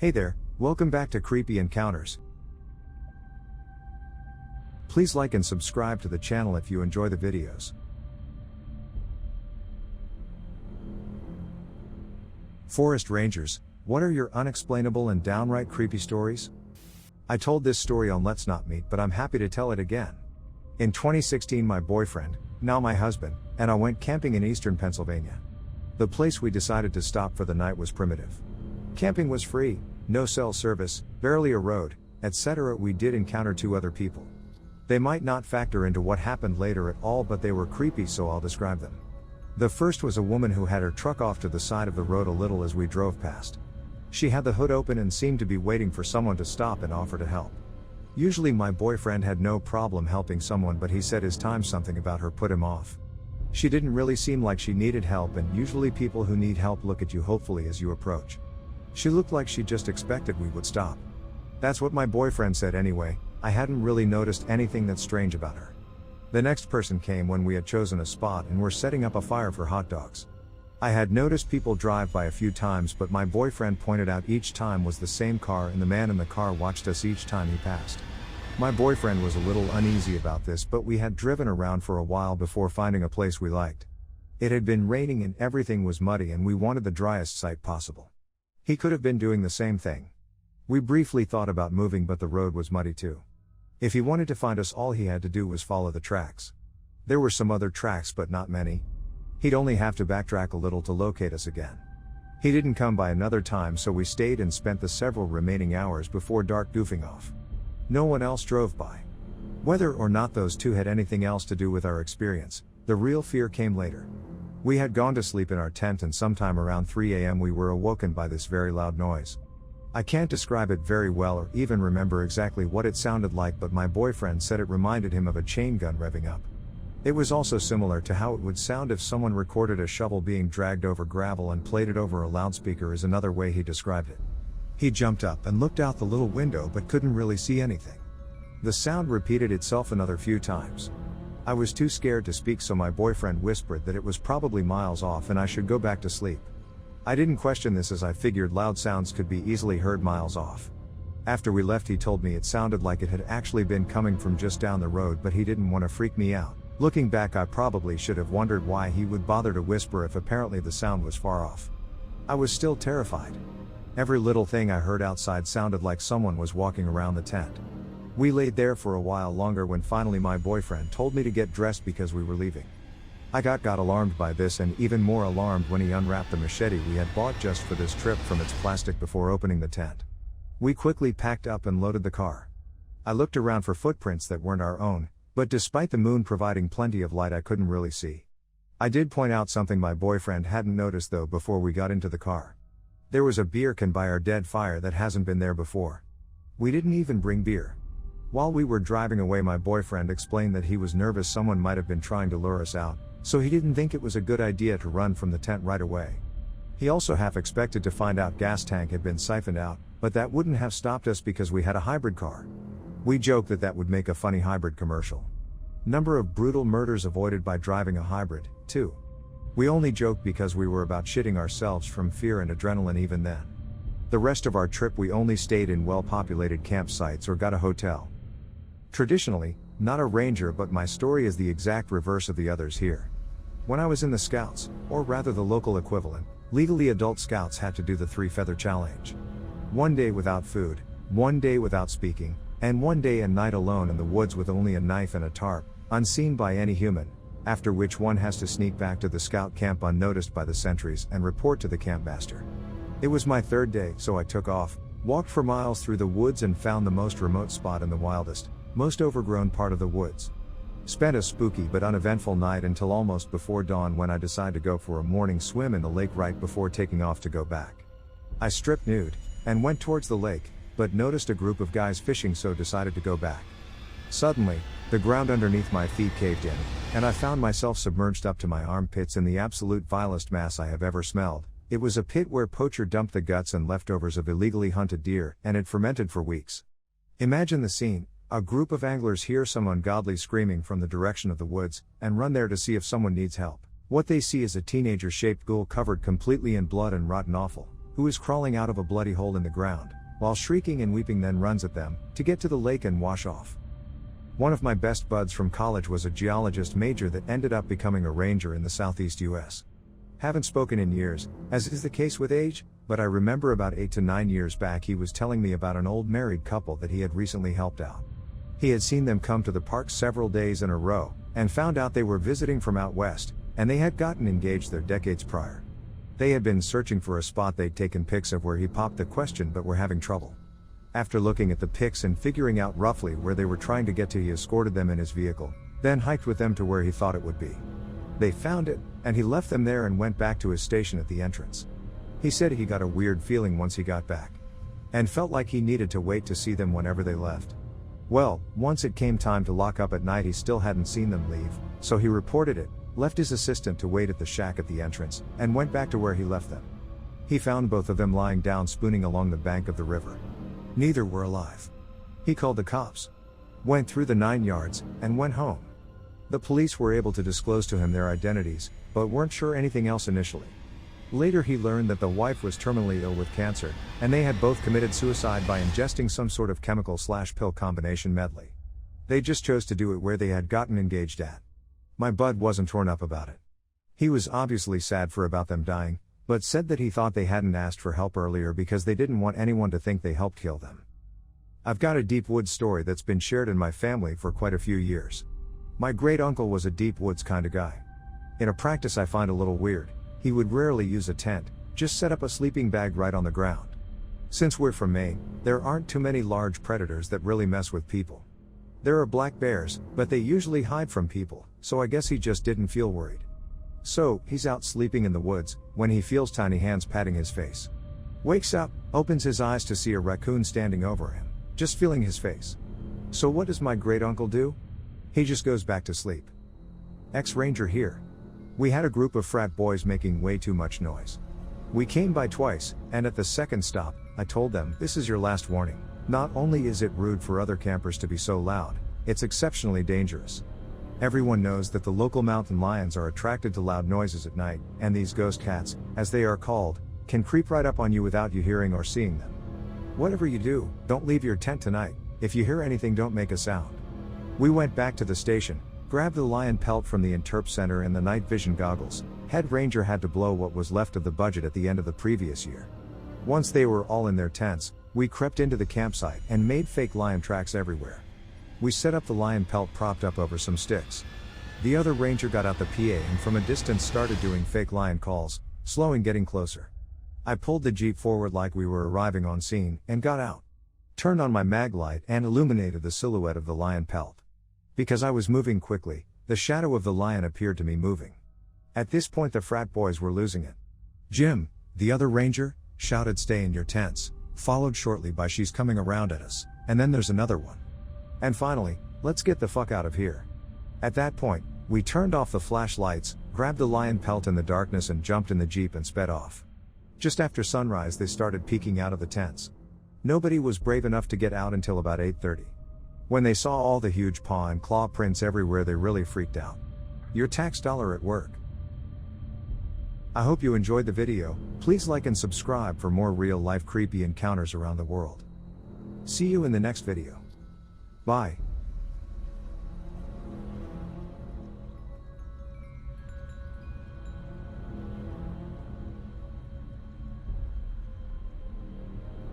Hey there, welcome back to Creepy Encounters. Please like and subscribe to the channel if you enjoy the videos. Forest Rangers, what are your unexplainable and downright creepy stories? I told this story on Let's Not Meet, but I'm happy to tell it again. In 2016, my boyfriend, now my husband, and I went camping in eastern Pennsylvania. The place we decided to stop for the night was primitive. Camping was free, no cell service, barely a road, etc. We did encounter two other people. They might not factor into what happened later at all, but they were creepy, so I'll describe them. The first was a woman who had her truck off to the side of the road a little as we drove past. She had the hood open and seemed to be waiting for someone to stop and offer to help. Usually my boyfriend had no problem helping someone, but he said his time something about her put him off. She didn't really seem like she needed help, and usually people who need help look at you hopefully as you approach. She looked like she just expected we would stop. That's what my boyfriend said anyway. I hadn't really noticed anything that's strange about her. The next person came when we had chosen a spot and were setting up a fire for hot dogs. I had noticed people drive by a few times, but my boyfriend pointed out each time was the same car, and the man in the car watched us each time he passed. My boyfriend was a little uneasy about this, but we had driven around for a while before finding a place we liked. It had been raining and everything was muddy, and we wanted the driest site possible. He could have been doing the same thing. We briefly thought about moving, but the road was muddy too. If he wanted to find us, all he had to do was follow the tracks. There were some other tracks, but not many. He'd only have to backtrack a little to locate us again. He didn't come by another time, so we stayed and spent the several remaining hours before dark goofing off. No one else drove by. Whether or not those two had anything else to do with our experience, the real fear came later. We had gone to sleep in our tent, and sometime around 3 a.m. we were awoken by this very loud noise. I can't describe it very well or even remember exactly what it sounded like, but my boyfriend said it reminded him of a chain gun revving up. It was also similar to how it would sound if someone recorded a shovel being dragged over gravel and played it over a loudspeaker, is another way he described it. He jumped up and looked out the little window but couldn't really see anything. The sound repeated itself another few times. I was too scared to speak, so my boyfriend whispered that it was probably miles off and I should go back to sleep. I didn't question this, as I figured loud sounds could be easily heard miles off. After we left, he told me it sounded like it had actually been coming from just down the road, but he didn't want to freak me out. Looking back, I probably should have wondered why he would bother to whisper if apparently the sound was far off. I was still terrified. Every little thing I heard outside sounded like someone was walking around the tent. We laid there for a while longer when finally my boyfriend told me to get dressed because we were leaving. I got alarmed by this, and even more alarmed when he unwrapped the machete we had bought just for this trip from its plastic before opening the tent. We quickly packed up and loaded the car. I looked around for footprints that weren't our own, but despite the moon providing plenty of light, I couldn't really see. I did point out something my boyfriend hadn't noticed though before we got into the car. There was a beer can by our dead fire that hasn't been there before. We didn't even bring beer. While we were driving away, my boyfriend explained that he was nervous someone might have been trying to lure us out, so he didn't think it was a good idea to run from the tent right away. He also half expected to find out gas tank had been siphoned out, but that wouldn't have stopped us because we had a hybrid car. We joked that that would make a funny hybrid commercial. Number of brutal murders avoided by driving a hybrid, too. We only joked because we were about shitting ourselves from fear and adrenaline even then. The rest of our trip we only stayed in well-populated campsites or got a hotel. Traditionally, not a ranger, but my story is the exact reverse of the others here. When I was in the Scouts, or rather the local equivalent, legally adult Scouts had to do the 3-feather challenge. 1 day without food, 1 day without speaking, and 1 day and night alone in the woods with only a knife and a tarp, unseen by any human, after which one has to sneak back to the Scout camp unnoticed by the sentries and report to the campmaster. It was my 3rd day, so I took off, walked for miles through the woods and found the most remote spot in the wildest, most overgrown part of the woods. Spent a spooky but uneventful night until almost before dawn, when I decided to go for a morning swim in the lake right before taking off to go back. I stripped nude and went towards the lake, but noticed a group of guys fishing, so decided to go back. Suddenly, the ground underneath my feet caved in, and I found myself submerged up to my armpits in the absolute vilest mass I have ever smelled. It was a pit where poacher dumped the guts and leftovers of illegally hunted deer, and it fermented for weeks. Imagine the scene. A group of anglers hear some ungodly screaming from the direction of the woods, and run there to see if someone needs help. What they see is a teenager-shaped ghoul covered completely in blood and rotten offal. who is crawling out of a bloody hole in the ground, while shrieking and weeping, then runs at them, to get to the lake and wash off. One of my best buds from college was a geologist major that ended up becoming a ranger in the southeast US. Haven't spoken in years, as is the case with age, but I remember about 8 to 9 years back he was telling me about an old married couple that he had recently helped out. He had seen them come to the park several days in a row, and found out they were visiting from out west, and they had gotten engaged there decades prior. They had been searching for a spot they'd taken pics of where he popped the question but were having trouble. After looking at the pics and figuring out roughly where they were trying to get to, he escorted them in his vehicle, then hiked with them to where he thought it would be. They found it, and he left them there and went back to his station at the entrance. He said he got a weird feeling once he got back, and felt like he needed to wait to see them whenever they left. Well, once it came time to lock up at night, he still hadn't seen them leave, so he reported it, left his assistant to wait at the shack at the entrance, and went back to where he left them. He found both of them lying down spooning along the bank of the river. Neither were alive. He called the cops, went through the 9 yards, and went home. The police were able to disclose to him their identities, but weren't sure anything else initially. Later he learned that the wife was terminally ill with cancer, and they had both committed suicide by ingesting some sort of chemical/pill combination medley. They just chose to do it where they had gotten engaged at. My bud wasn't torn up about it. He was obviously sad for about them dying, but said that he thought they hadn't asked for help earlier because they didn't want anyone to think they helped kill them. I've got a deep woods story that's been shared in my family for quite a few years. My great uncle was a deep woods kind of guy. In a practice I find a little weird, he would rarely use a tent, just set up a sleeping bag right on the ground. Since we're from Maine, there aren't too many large predators that really mess with people. There are black bears, but they usually hide from people, so I guess he just didn't feel worried. So, he's out sleeping in the woods, when he feels tiny hands patting his face. Wakes up, opens his eyes to see a raccoon standing over him, just feeling his face. So what does my great uncle do? He just goes back to sleep. Ex-ranger here. We had a group of frat boys making way too much noise. We came by twice, and at the second stop, I told them, "This is your last warning. Not only is it rude for other campers to be so loud, it's exceptionally dangerous. Everyone knows that the local mountain lions are attracted to loud noises at night, and these ghost cats, as they are called, can creep right up on you without you hearing or seeing them. Whatever you do, don't leave your tent tonight. If you hear anything, don't make a sound." We went back to the station, grabbed the lion pelt from the interp center and the night vision goggles. Head ranger had to blow what was left of the budget at the end of the previous year. Once they were all in their tents, we crept into the campsite and made fake lion tracks everywhere. We set up the lion pelt propped up over some sticks. The other ranger got out the PA and from a distance started doing fake lion calls, slowing, getting closer. I pulled the Jeep forward like we were arriving on scene, and got out. Turned on my mag light and illuminated the silhouette of the lion pelt. Because I was moving quickly, the shadow of the lion appeared to me moving. At this point the frat boys were losing it. "Jim," the other ranger, shouted, "stay in your tents," followed shortly by "she's coming around at us," and then there's another one. And finally, "let's get the fuck out of here." At that point, we turned off the flashlights, grabbed the lion pelt in the darkness and jumped in the Jeep and sped off. Just after sunrise they started peeking out of the tents. Nobody was brave enough to get out until about 8:30. When they saw all the huge paw and claw prints everywhere, they really freaked out. Your tax dollar at work. I hope you enjoyed the video. Please like and subscribe for more real-life creepy encounters around the world. See you in the next video. Bye.